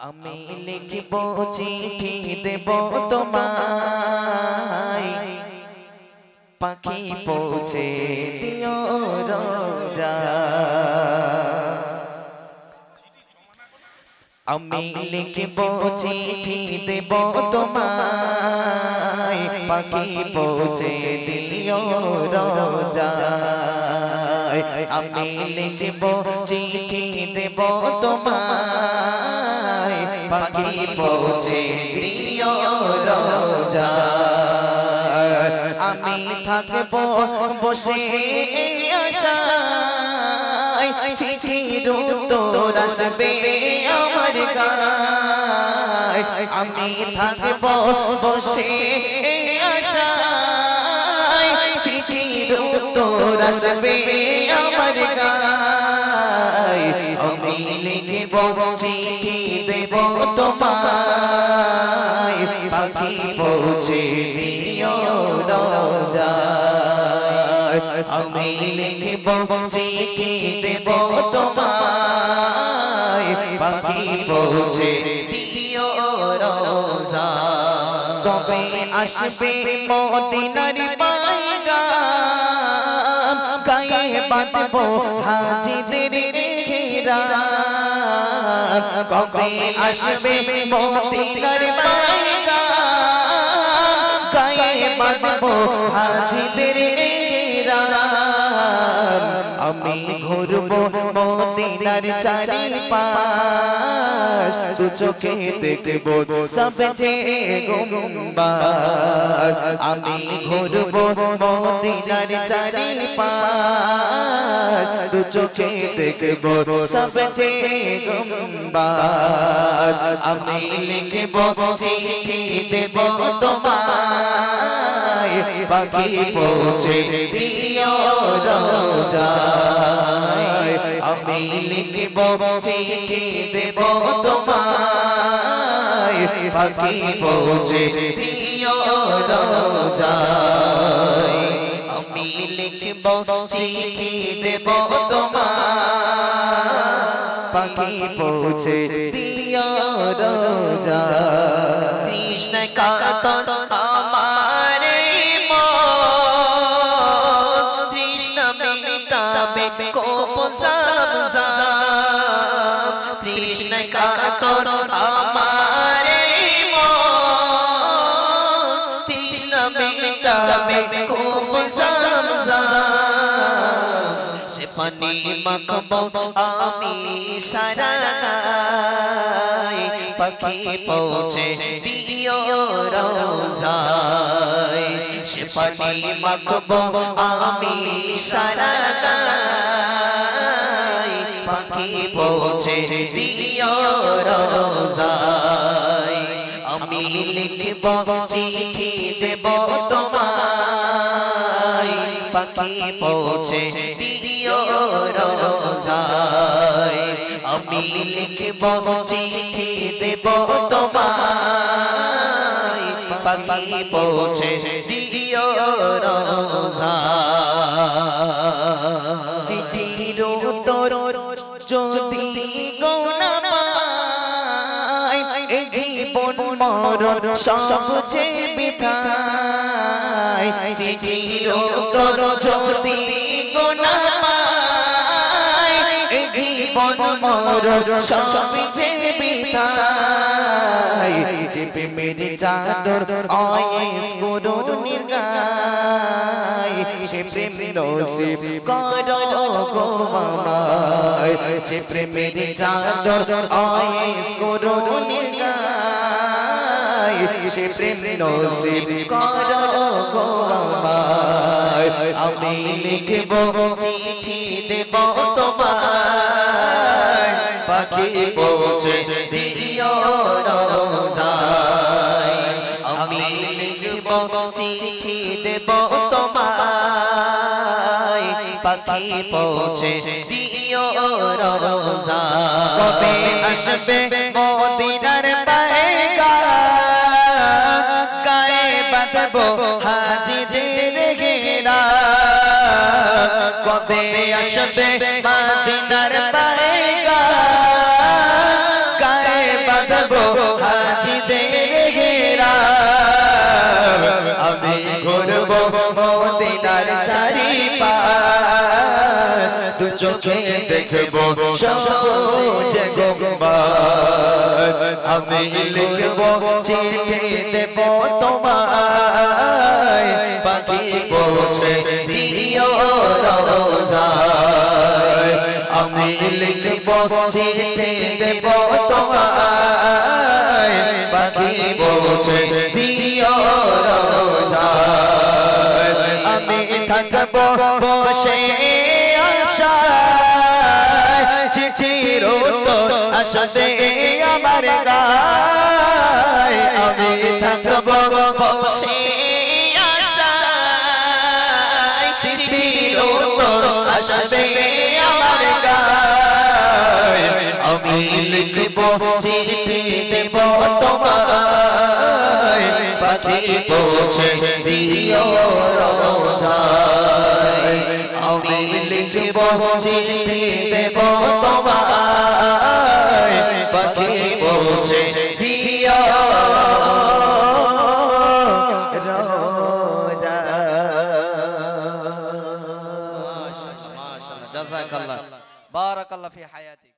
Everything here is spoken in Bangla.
আমি লিখব চিঠি দেব তোমায়, পাখি পৌঁছে দিও রোজা। আমি লিখব চিঠি দেব তোমায়, পাখি পৌঁছে দিও রোজা। আমি লিখব চিঠি দেব তোমায়, পাখি পৌঁছে দিও রোজা। আমি থাকব বসে আশায়, চিঠির উত্তর আসবে আমার গায়। আমি থাকব বসে আশায়, চিঠির উত্তর আসবে আমার গায়। আমি লিখব চিঠি দেব তোমায়, পাখি পৌঁছে দিও রোজায়। আমি লিখব চিঠি দেব তোমায়, পাখি পৌঁছে দিও রোজায়। কবে আসবে মদিনার পয়গাম, গায়ে বাঁধব হাজিদের ইহরাম। কবে আসবে মদিনার পয়গাম, গায়ে বাঁধব হাজিদের ইহরাম। আমি ঘুরব মদিনার চারিপাশ, দু চোখে দেখব সবচে গুম্বাদ। আমি ঘুরব মদিনার চারিপাশ, দু চোখে দেখব সবচে গুম্বাদ। আমি লিখব চিঠি দেব তোমায়, পাখি পৌঁছে দিও রোজায়। আমি লিখব চিঠি দেব তোমায়, পাখি পৌঁছে দিও রোজায়। আমি লিখব চিঠি দেব তোমায়, পাখি পৌঁছে দিও রোজায়। কৃষ্ণ কাতর আমার মন, কৃষ্ণ মিটাবে কোপ জামজাম। কৃষ্ণ কাতর আমার মন, কৃষ্ণ মিটাবে কোপ জামজাম। সে পানি মাখবো আমি সারা গায়ে, পাখি পৌঁছে দিও রোজায়। সে পানি মাখবো আমি সারা গায়ে, পাখি পৌঁছে দিও রোজায়। আমি লিখব চিঠি দেব তোমায়, পাখি পৌঁছে দিও রোজায়। আমি লিখব চিঠি দেব তোমায়, পাখি পৌঁছে দিও রোজায়। চিঠির উত্তর যদি গোনা পাই, এ জীবন মরণ সব যে বিধায়। চিঠির উত্তর যদি গোনা পাই, এ জীবন মরণ সব যে বিধায়। চেপে মেরে চাদর আয়েস করুন নির্গায়, সে প্রেম নসিব করো গো আমায়। যে প্রেমের চাদর আয়েস করুন নির্গায়, সে প্রেম নসিব করো গো আমায়। আমি লিখব চিঠি দেব তোমায়, পাখি পৌঁছে দিও রোজায়। আমি লিখব চিঠি দেব তোমায়, পাখি পৌঁছে দিও রোজায়। কবে আসবে মদিনার পয়গাম, গায়ে বাঁধব হাজিদের ইহরাম। কবে আসবে মদিনার পয়গাম, গায়ে বাঁধব থাকবো হাজিদের ঘেরা আমি ঘুরবো মদিনার চারিপাশ দু চোখে দেখবো সবুজ গম্বুজ আমি লিখবো চিঠি দেবো তোমায় পাখি পৌঁছে দিও রোজায় আমি লিখবো চিঠি দেবো তোমায় পাখি পৌঁছে দিও রোজায় আমি থাকবো বসে আশায় চিঠির উত্তর আসতে আমার গায় আমি থাকবো বসে আশায় চিঠির উত্তর আসতে আমার গায় আমি লিখবো চিঠি দেব তোমায় পাখি পৌঁছে দিও রোজায় আমি লিখবো চিঠি দেব তোমায় পাখি পৌঁছে দিও রোজায়। মাশাআল্লাহ, জাযাকাল্লাহ, বারাকাল্লাহ ফি হায়াতি।